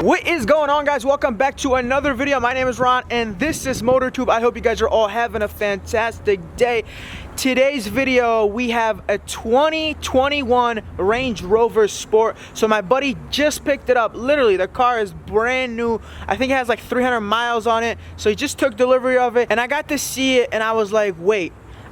What is going on, guys? Welcome back to another video. My name is Ron and this is MotorTube. I hope you guys are all having a fantastic day. Today's video, we have a 2021 Range Rover Sport. So my buddy just picked it up. Literally, the car is brand new. I think it has like 300 miles on it. So he just took delivery of it and I got to see it and I was like, wait,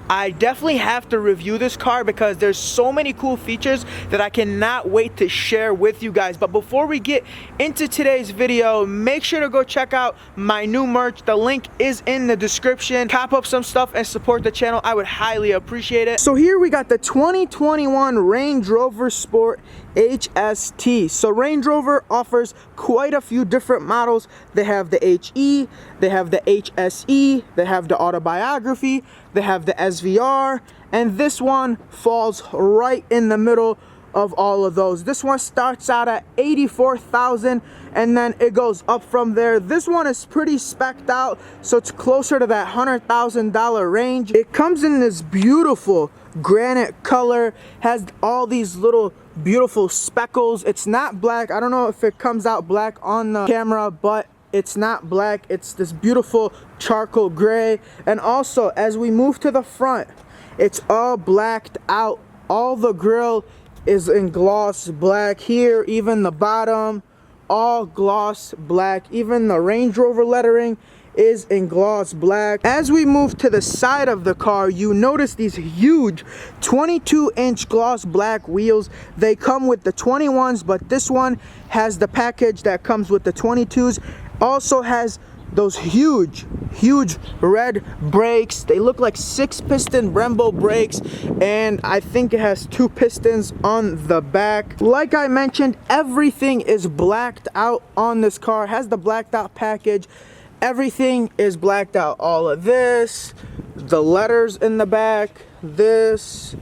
I definitely have to review this car because there's so many cool features that I cannot wait to share with you guys. But before we get into today's video, make sure to go check out my new merch. The link is in the description. Cop up some stuff and support the channel. I would highly appreciate it. So here we got the 2021 Range Rover Sport HST. So Range Rover offers quite a few different models. They have the HE, they have the HSE, they have the Autobiography, they have the SVR, and this one falls right in the middle of all of those. This one starts out at $84,000 and then it goes up from there. This one is pretty specced out, so it's closer to that $100,000 range. It comes in this beautiful granite color, has all these little beautiful speckles. It's not black. I don't know if it comes out black on the camera, but it's not black. It's this beautiful charcoal gray. And also, as we move to the front, it's all blacked out. All the grille is in gloss black here, even the bottom, all gloss black. Even the Range Rover lettering is in gloss black. As we move to the side of the car, you notice these huge 22-inch gloss black wheels. They come with the 21s, but this one has the package that comes with the 22s. Also has those huge red brakes. They look like 6-piston Brembo brakes, and I think it has 2 pistons on the back. Like I mentioned, everything is blacked out on this car. It has the blacked out package. Everything is blacked out. All of this, the letters in the back, this,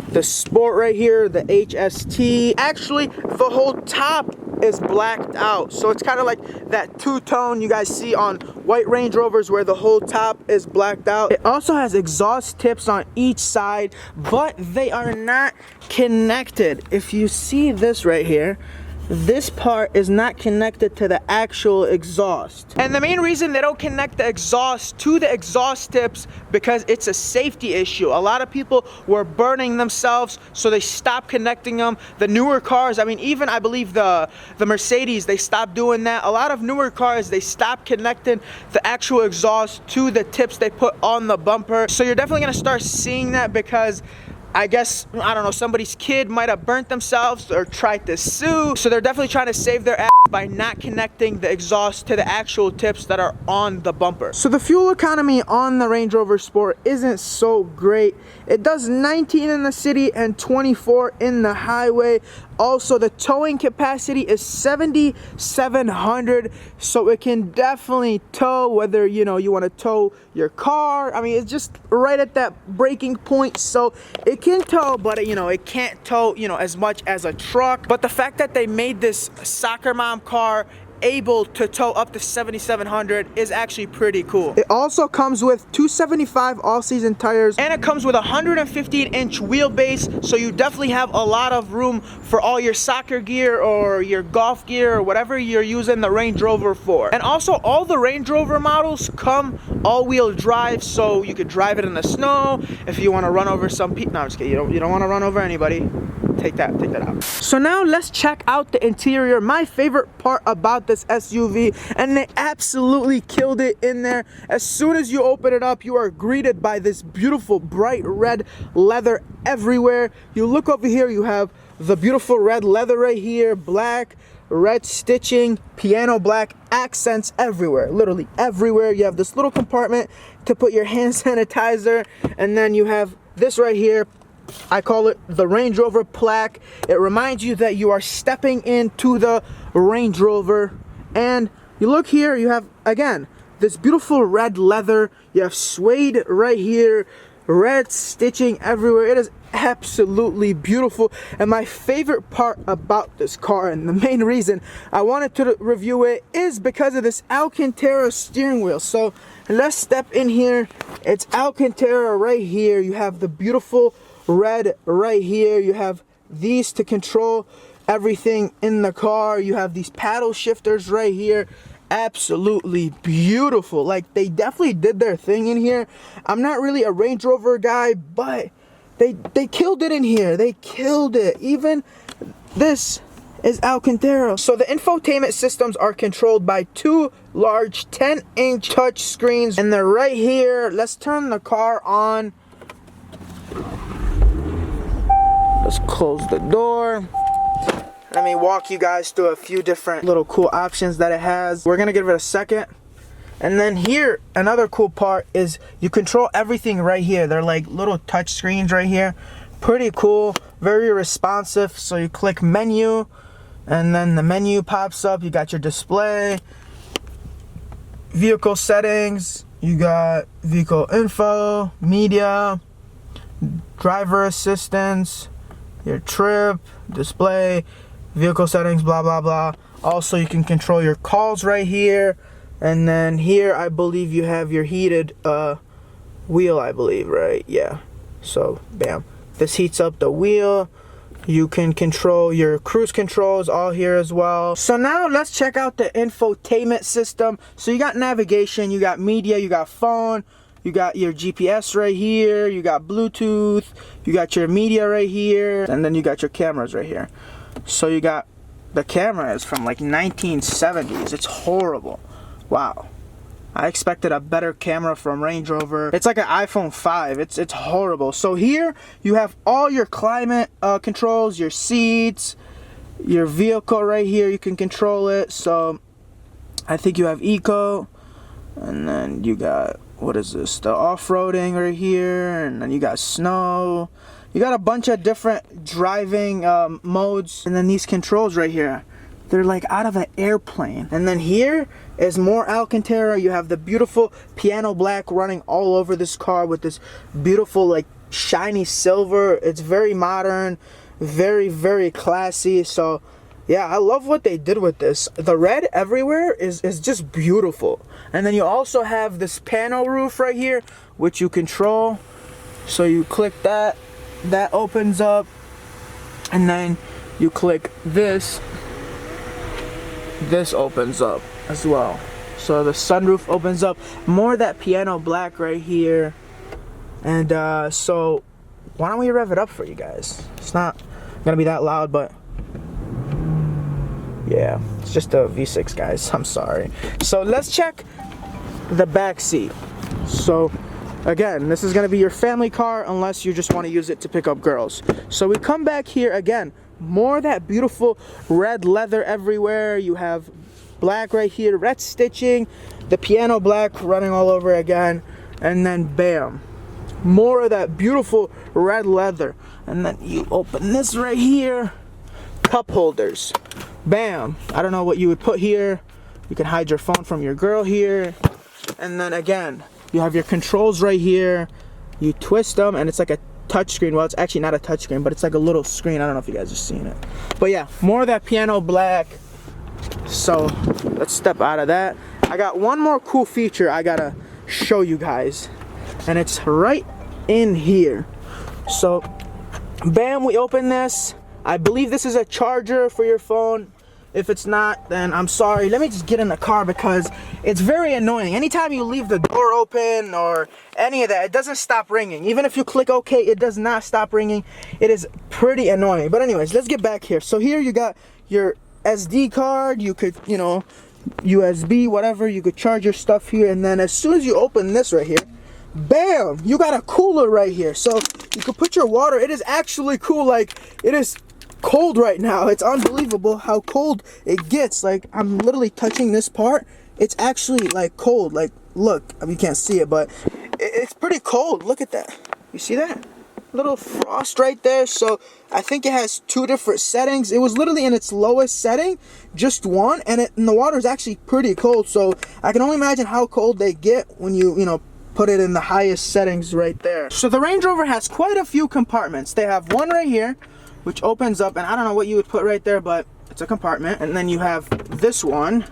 the Sport right here, the HST. Actually, the whole top is blacked out. So it's kind of like that two-tone you guys see on white Range Rovers where the whole top is blacked out. It also has exhaust tips on each side, but they are not connected. If you see this right here, this part is not connected to the actual exhaust. And the main reason they don't connect the exhaust to the exhaust tips because it's a safety issue. A lot of people were burning themselves, so they stopped connecting them. The newer cars, I mean, even I believe the Mercedes, they stopped doing that. A lot of newer cars, they stopped connecting the actual exhaust to the tips they put on the bumper. So you're definitely gonna start seeing that because I guess, I don't know, somebody's kid might have burnt themselves or tried to sue. So they're definitely trying to save their ass by not connecting the exhaust to the actual tips that are on the bumper. So the fuel economy on the Range Rover Sport isn't so great. It does 19 in the city and 24 in the highway. Also, the towing capacity is 7,700, so it can definitely tow, whether you want to tow your car. I mean, it's just right at that breaking point, so it can tow, but it can't tow as much as a truck. But the fact that they made this soccer mom car able to tow up to 7,700 is actually pretty cool. It also comes with 275 all-season tires, and it comes with a 115-inch wheelbase, so you definitely have a lot of room for all your soccer gear or your golf gear or whatever you're using the Range Rover for. And also, all the Range Rover models come all-wheel drive, so you could drive it in the snow. If you want to run over some people, no, I'm just kidding. You don't want to run over anybody. Take that out. So now let's check out the interior. My favorite part about this SUV, and they absolutely killed it in there. As soon as you open it up, you are greeted by this beautiful bright red leather everywhere. You look over here, you have the beautiful red leather right here, black, red stitching, piano black accents everywhere, literally everywhere. You have this little compartment to put your hand sanitizer, and then you have this right here. I call it the Range Rover plaque. It reminds you that you are stepping into the Range Rover. And you look here, you have, again, this beautiful red leather. You have suede right here, red stitching everywhere. It is absolutely beautiful. And my favorite part about this car, and the main reason I wanted to review it, is because of this Alcantara steering wheel. So let's step in here. It's Alcantara right here. You have the beautiful red right here. You have these to control everything in the car. You have these paddle shifters right here. Absolutely beautiful. Like, they definitely did their thing in here. I'm not really a Range Rover guy, but they killed it in here. They killed it. Even this is Alcantara. So the infotainment systems are controlled by two large 10-inch touch screens, and they're right here. Let's turn the car on. Let's close the door. Let me walk you guys through a few different little cool options that it has. We're gonna give it a second. And then here, another cool part is you control everything right here. They're like little touch screens right here. Pretty cool, very responsive. So you click menu, and then the menu pops up. You got your display, vehicle settings, you got vehicle info, media, driver assistance, your trip, display, vehicle settings, blah blah blah. Also, you can control your calls right here. And then here, I believe you have your heated wheel, I believe, right? Yeah. So, bam. This heats up the wheel. You can control your cruise controls all here as well. So now let's check out the infotainment system. So you got navigation, you got media, you got phone, you got your GPS right here, you got Bluetooth, you got your media right here, and then you got your cameras right here. So you got, the camera is from like 1970s. It's horrible. Wow. I expected a better camera from Range Rover. It's like an iPhone 5. It's horrible. So here you have all your climate controls, your seats, your vehicle right here. You can control it. So I think you have eco, and then you got, what is this? The off-roading right here, and then you got snow. You got a bunch of different driving modes, and then these controls right here. They're like out of an airplane. And then here is more Alcantara. You have the beautiful piano black running all over this car with this beautiful like shiny silver. It's very modern, very, very classy. So yeah, I love what they did with this. The red everywhere is just beautiful. And then you also have this panel roof right here, which you control. So you click that, that opens up, and then you click this opens up as well. So the sunroof opens up. More of that piano black right here. And so why don't we rev it up for you guys? It's not gonna be that loud, but yeah, it's just a V6, guys. I'm sorry. So let's check the back seat. So again, this is gonna be your family car unless you just want to use it to pick up girls. So we come back here again. More of that beautiful red leather everywhere. You have black right here, red stitching, the piano black running all over again, and then bam, more of that beautiful red leather. And then you open this right here, cup holders, bam. I don't know what you would put here. You can hide your phone from your girl here. And then again, you have your controls right here. You twist them and it's like a touchscreen. Well, it's actually not a touchscreen, but it's like a little screen. I don't know if you guys are seeing it, but yeah, more of that piano black. So let's step out of that. I got one more cool feature I gotta show you guys, and it's right in here. So bam, we open this. I believe this is a charger for your phone. If it's not, then I'm sorry. Let me just get in the car because it's very annoying. Anytime you leave the door open or any of that, it doesn't stop ringing. Even if you click OK, it does not stop ringing. It is pretty annoying. But anyways, let's get back here. So here you got your SD card. You could, you know, USB, whatever. You could charge your stuff here. And then as soon as you open this right here, bam, you got a cooler right here. So you could put your water. It is actually cool. Like, it is cold right now. It's unbelievable how cold it gets. Like, I'm literally touching this part. It's actually like cold. Like, look, I mean, you can't see it, but it's pretty cold. Look at that. You see that little frost right there? So I think it has two different settings. It was literally in its lowest setting, just one, and the water is actually pretty cold. So I can only imagine how cold they get when you know, put it in the highest settings right there. So the Range Rover has quite a few compartments. They have one right here, which opens up, and I don't know what you would put right there, but it's a compartment. And then you have this one.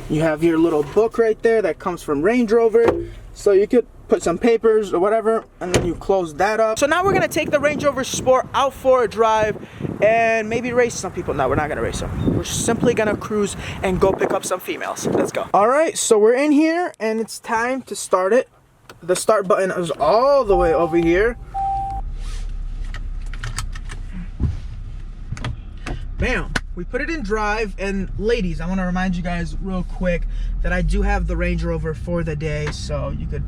You have your little book right there that comes from Range Rover. So you could put some papers or whatever, and then you close that up. So now we're gonna take the Range Rover Sport out for a drive, and maybe race some people. No, we're not gonna race them. We're simply gonna cruise and go pick up some females. Let's go. All right, so we're in here and it's time to start it. The start button is all the way over here. Bam. We put it in drive, and ladies, I want to remind you guys real quick that I do have the Range Rover for the day, so you could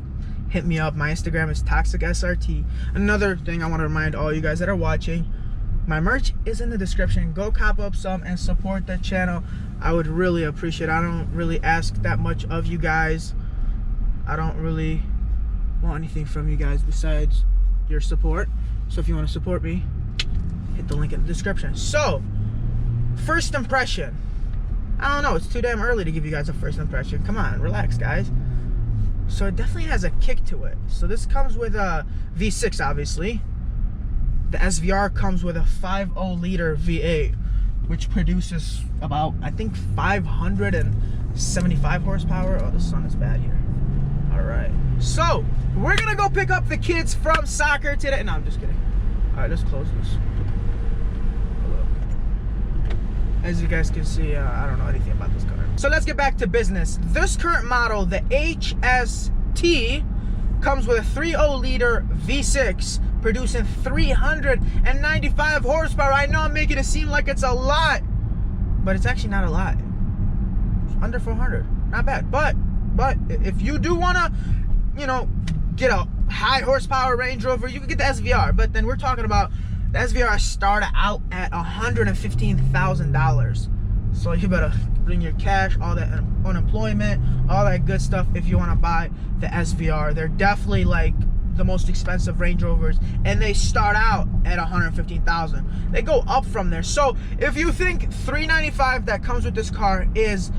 hit me up. My Instagram is ToxicSRT. Another thing I want to remind all you guys that are watching, my merch is in the description. Go cop up some and support the channel. I would really appreciate it. I don't really ask that much of you guys. I don't really want anything from you guys besides your support. So if you want to support me, hit the link in the description. So, first impression. I don't know, it's too damn early to give you guys a first impression. Come on, relax, guys. So it definitely has a kick to it. So this comes with a V6, obviously. The SVR comes with a 5.0 liter V8, which produces about, I think, 575 horsepower. Oh, the sun is bad here. All right. So we're gonna go pick up the kids from soccer today. No, I'm just kidding. All right, let's close this. As you guys can see, I don't know anything about this car. So let's get back to business. This current model, the HST, comes with a 3.0 liter V6, producing 395 horsepower. I know I'm making it seem like it's a lot, but it's actually not a lot. It's under 400, not bad. But if you do wanna, you know, get a high horsepower Range Rover, you can get the SVR. But then we're talking about the SVR started out at $115,000. So you better bring your cash, all that unemployment, all that good stuff if you want to buy the SVR. They're definitely like the most expensive Range Rovers, and they start out at $115,000. They go up from there. So if you think $395 that comes with this car is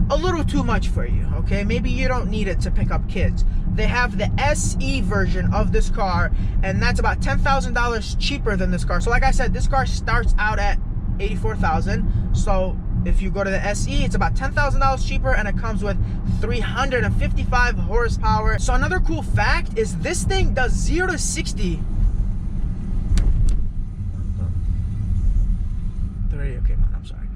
a little too much for you, okay, maybe you don't need it to pick up kids. They have the SE version of this car, and that's about $10,000 cheaper than this car. So like I said, this car starts out at $84,000. So if you go to the SE, it's about $10,000 cheaper, and it comes with 355 horsepower. So another cool fact is this thing does 0 to 60. The radio came on, I'm sorry.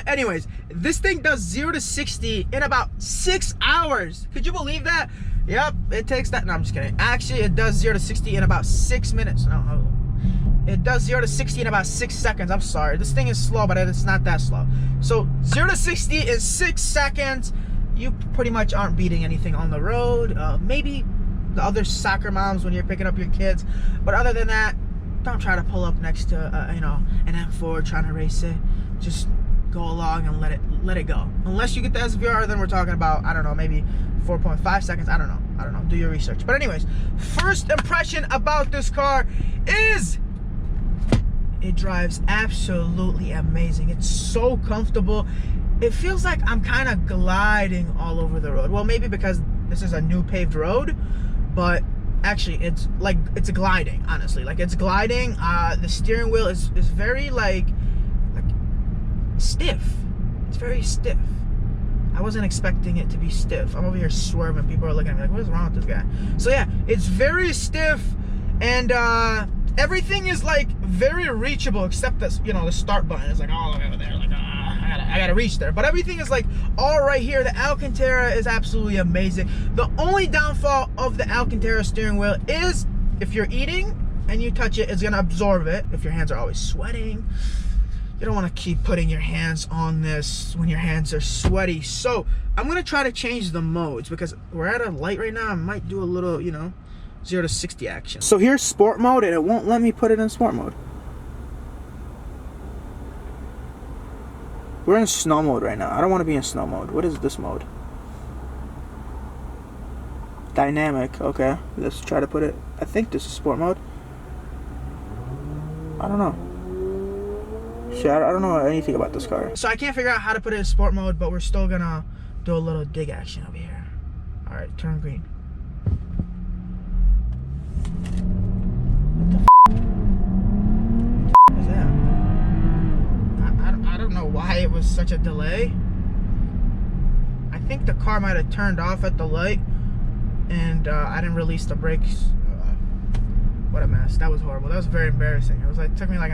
Anyways, this thing does 0 to 60 in about 6 hours. Could you believe that? Yep, it takes that. No, I'm just kidding. Actually, it does 0 to 60 in about 6 minutes. No, hold on. It does 0 to 60 in about 6 seconds. I'm sorry. This thing is slow, but it's not that slow. So 0 to 60 in 6 seconds. You pretty much aren't beating anything on the road. Maybe the other soccer moms when you're picking up your kids. But other than that, don't try to pull up next to you know, an M4 trying to race it. Just go along and let it go. Unless you get the SVR, then we're talking about, I don't know, maybe 4.5 seconds. I don't know. Do your research. But anyways, first impression about this car is it drives absolutely amazing. It's so comfortable. It feels like I'm kind of gliding all over the road. Well, maybe because this is a new paved road, but actually it's like, it's gliding, honestly. Like, it's gliding. The steering wheel is very like stiff. It's very stiff. I wasn't expecting it to be stiff. I'm over here swerving. People are looking at me like, what is wrong with this guy? So yeah, it's very stiff, and everything is like very reachable except this, you know, the start button is like all the way over there. Like, I gotta reach there. But everything is like all right here. The Alcantara is absolutely amazing. The only downfall of the Alcantara steering wheel is if you're eating and you touch it, it's gonna absorb it. If your hands are always sweating, you don't want to keep putting your hands on this when your hands are sweaty. So I'm going to try to change the modes because we're at a light right now. I might do a little, you know, 0 to 60 action. So here's sport mode, and it won't let me put it in sport mode. We're in snow mode right now. I don't want to be in snow mode. What is this mode? Dynamic. Okay, let's try to put it. I think this is sport mode. I don't know. Shit, I don't know anything about this car. So I can't figure out how to put it in sport mode, but we're still gonna do a little dig action over here. All right, turn green. What was that? I don't know why it was such a delay. I think the car might have turned off at the light, and I didn't release the brakes. What a mess. That was horrible. That was very embarrassing. It was like, took me like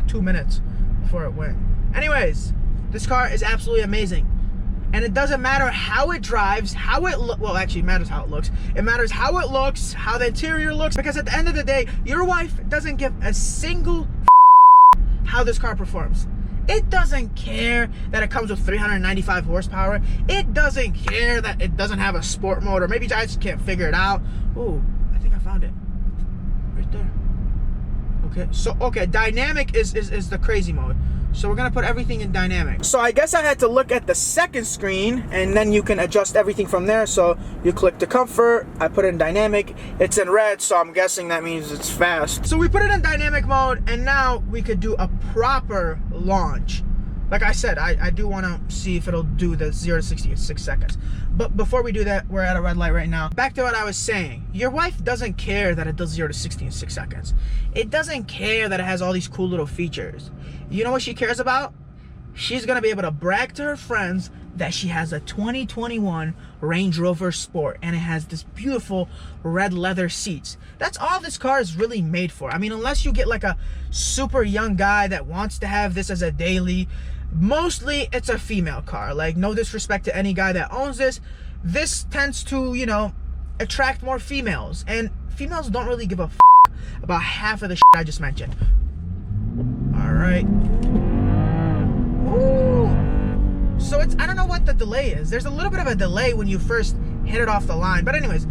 2 minutes before it went. Anyways, this car is absolutely amazing. And it doesn't matter how it drives, how it well, actually it matters how it looks. It matters how it looks, how the interior looks, because at the end of the day, your wife doesn't give a single how this car performs. It doesn't care that it comes with 395 horsepower. It doesn't care that it doesn't have a sport mode, or maybe I just can't figure it out. Ooh, I think I found it. Right there. Okay, so, okay, dynamic is the crazy mode. So we're gonna put everything in dynamic. So I guess I had to look at the second screen, and then you can adjust everything from there. So you click the comfort, I put it in dynamic, it's in red, so I'm guessing that means it's fast. So we put it in dynamic mode, and now we could do a proper launch. Like I said, I do wanna see if it'll do the 0 to 60 in 6 seconds. But before we do that, we're at a red light right now. Back to what I was saying. Your wife doesn't care that it does 0 to 60 in 6 seconds. It doesn't care that it has all these cool little features. You know what she cares about? She's gonna be able to brag to her friends that she has a 2021 Range Rover Sport, and it has this beautiful red leather seats. That's all this car is really made for. I mean, unless you get like a super young guy that wants to have this as a daily, mostly it's a female car. Like, no disrespect to any guy that owns this. This tends to, you know, attract more females, and females don't really give a f about half of the shit I just mentioned. All right. Ooh. So it's, I don't know what the delay is. There's a little bit of a delay when you first hit it off the line. But anyways,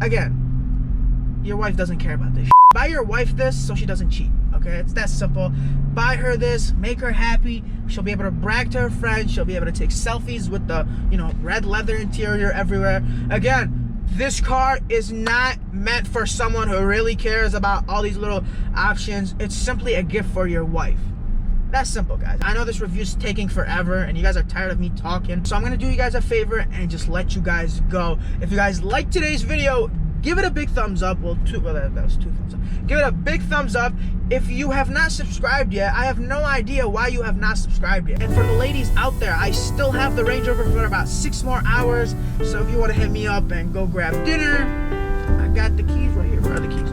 again, your wife doesn't care about this shit. Buy your wife this so she doesn't cheat, okay? It's that simple. Buy her this, make her happy. She'll be able to brag to her friends. She'll be able to take selfies with the, you know, red leather interior everywhere. Again, this car is not meant for someone who really cares about all these little options. It's simply a gift for your wife. That's simple, guys. I know this review's taking forever and you guys are tired of me talking, so I'm gonna do you guys a favor and just let you guys go. If you guys like today's video, give it a big thumbs up. Well, that was 2 thumbs up. Give it a big thumbs up. If you have not subscribed yet, I have no idea why you have not subscribed yet. And for the ladies out there, I still have the Range Rover for about 6 more hours. So if you want to hit me up and go grab dinner, I got the keys right here. Where are the keys?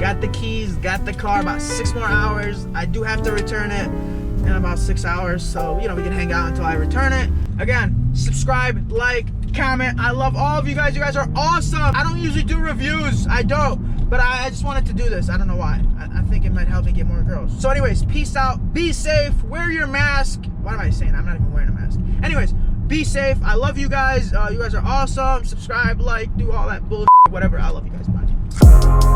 Got the keys, got the car, about 6 more hours. I do have to return it in about 6 hours. So, you know, we can hang out until I return it. Again, subscribe, like, comment. I love all of you guys. You guys are awesome. I don't usually do reviews. I don't. But I just wanted to do this. I don't know why. I think it might help me get more girls. So anyways, peace out. Be safe. Wear your mask. What am I saying? I'm not even wearing a mask. Anyways, be safe. I love you guys. You guys are awesome. Subscribe, like, do all that bullshit, whatever. I love you guys. Bye.